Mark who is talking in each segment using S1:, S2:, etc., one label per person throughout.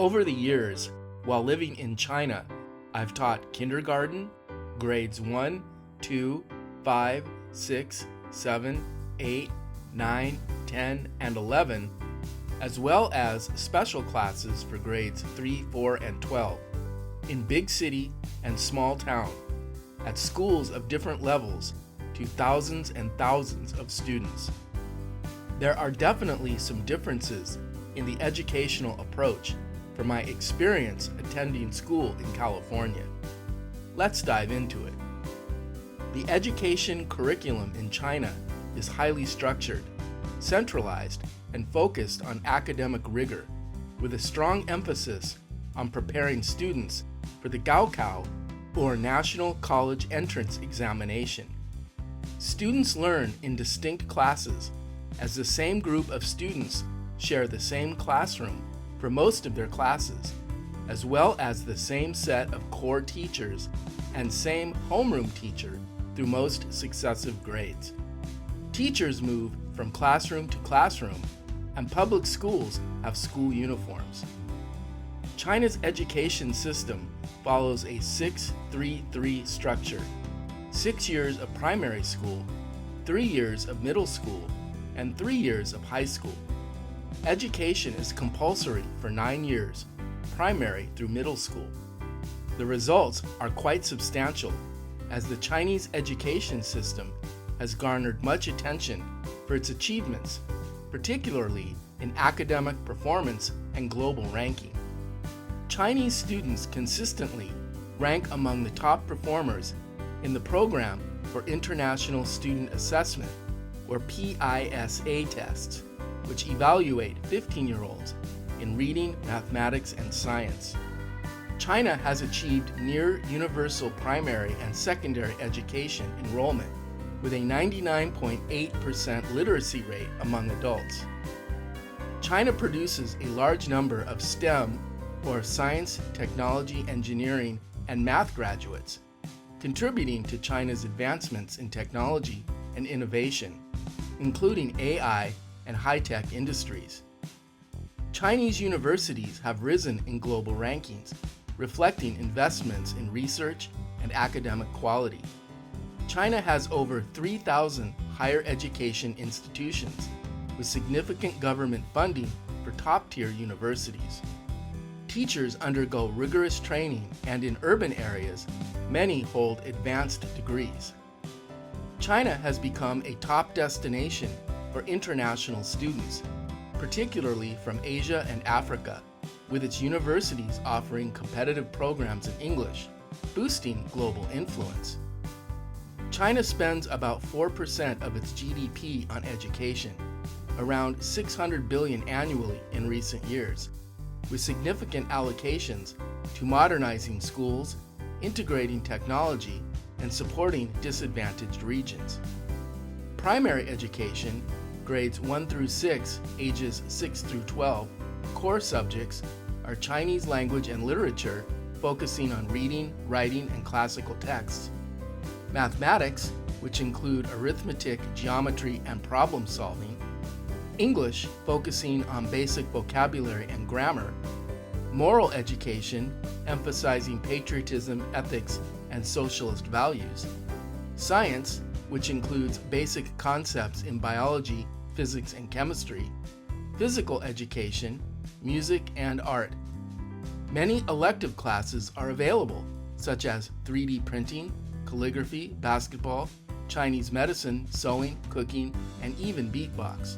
S1: Over the years, while living in China, I've taught kindergarten, grades 1, 2, 5, 6, 7, 8, 9, 10, and 11, as well as special classes for grades 3, 4, and 12, in big city and small town, at schools of different levels, to thousands and thousands of students. There are definitely some differences in the educational approach from my experience attending school in California. Let's dive into it. The education curriculum in China is highly structured, centralized, and focused on academic rigor, with a strong emphasis on preparing students for the Gaokao, or National College Entrance Examination. Students learn in distinct classes, as the same group of students share the same classroom for most of their classes, as well as the same set of core teachers and same homeroom teacher through most successive grades. Teachers move from classroom to classroom, and public schools have school uniforms. China's education system follows a 6-3-3 structure: 6 years of primary school, 3 years of middle school, and 3 years of high school. Education is compulsory for 9 years, primary through middle school. The results are quite substantial, as the Chinese education system has garnered much attention for its achievements, particularly in academic performance and global ranking. Chinese students consistently rank among the top performers in the Program for International Student Assessment, or PISA tests, which evaluate 15-year-olds in reading, mathematics, and science. China has achieved near universal primary and secondary education enrollment with a 99.8% literacy rate among adults. China produces a large number of STEM, or science, technology, engineering, and math graduates, contributing to China's advancements in technology and innovation, including AI and high-tech industries. Chinese universities have risen in global rankings, reflecting investments in research and academic quality. China has over 3,000 higher education institutions, with significant government funding for top-tier universities. Teachers undergo rigorous training, and in urban areas, many hold advanced degrees. China has become a top destination for international students, particularly from Asia and Africa, with its universities offering competitive programs in English, boosting global influence. China spends about 4% of its GDP on education, around $600 billion annually in recent years, with significant allocations to modernizing schools, integrating technology, and supporting disadvantaged regions. Primary education, grades 1 through 6, ages 6 through 12, core subjects are Chinese language and literature, focusing on reading, writing, and classical texts. Mathematics, which include arithmetic, geometry, and problem solving. English, focusing on basic vocabulary and grammar. Moral education, emphasizing patriotism, ethics, and socialist values. Science, which includes basic concepts in biology, physics, and chemistry. Physical education, music, and art. Many elective classes are available, such as 3D printing, calligraphy, basketball, Chinese medicine, sewing, cooking, and even beatbox.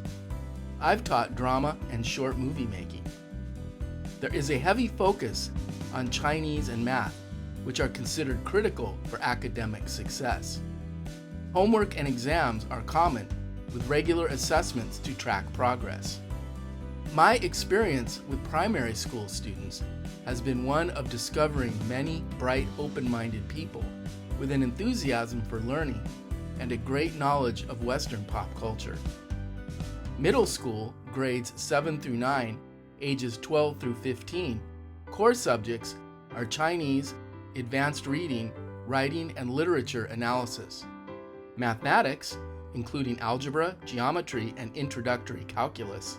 S1: I've taught drama and short movie making. There is a heavy focus on Chinese and math, which are considered critical for academic success. Homework and exams are common, with regular assessments to track progress. My experience with primary school students has been one of discovering many bright, open-minded people with an enthusiasm for learning and a great knowledge of Western pop culture. Middle school, grades 7 through 9, ages 12 through 15, core subjects are Chinese, advanced reading, writing, and literature analysis. Mathematics, including algebra, geometry, and introductory calculus.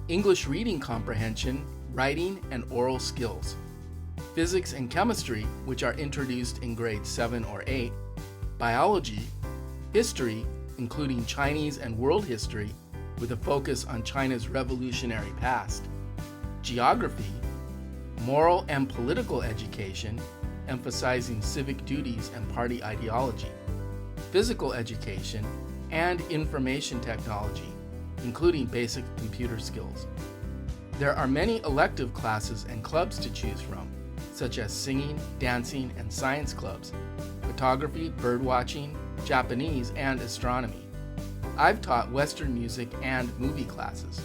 S1: English reading comprehension, writing and oral skills. Physics and chemistry, which are introduced in grades 7 or 8. Biology, history, including Chinese and world history, with a focus on China's revolutionary past. Geography, moral and political education, emphasizing civic duties and party ideology. Physical education, and information technology, including basic computer skills. There are many elective classes and clubs to choose from, such as singing, dancing, and science clubs, photography, birdwatching, Japanese, and astronomy. I've taught Western music and movie classes.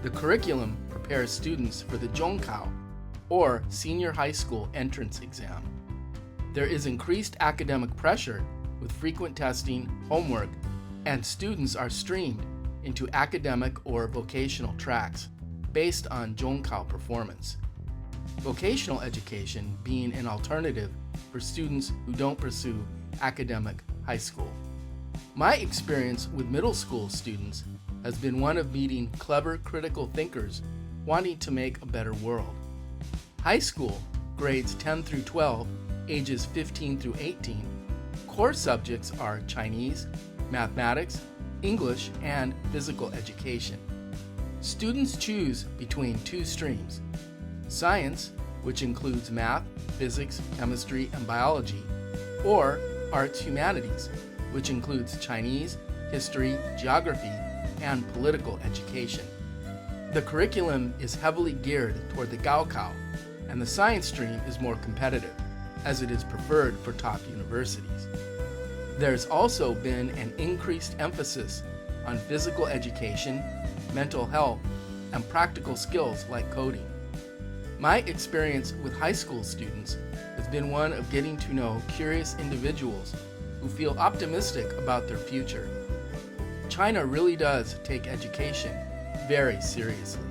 S1: The curriculum prepares students for the Zhongkao, or senior high school entrance exam. There is increased academic pressure with frequent testing, homework, and students are streamed into academic or vocational tracks based on Zhongkao performance. Vocational education being an alternative for students who don't pursue academic high school. My experience with middle school students has been one of meeting clever critical thinkers wanting to make a better world. High school, grades 10 through 12, ages 15 through 18, core subjects are Chinese, mathematics, English, and physical education. Students choose between two streams: science, which includes math, physics, chemistry, and biology, or arts humanities, which includes Chinese, history, geography, and political education. The curriculum is heavily geared toward the Gaokao, and the science stream is more competitive, as it is preferred for top universities. There's also been an increased emphasis on physical education, mental health, and practical skills like coding. My experience with high school students has been one of getting to know curious individuals who feel optimistic about their future. China really does take education very seriously.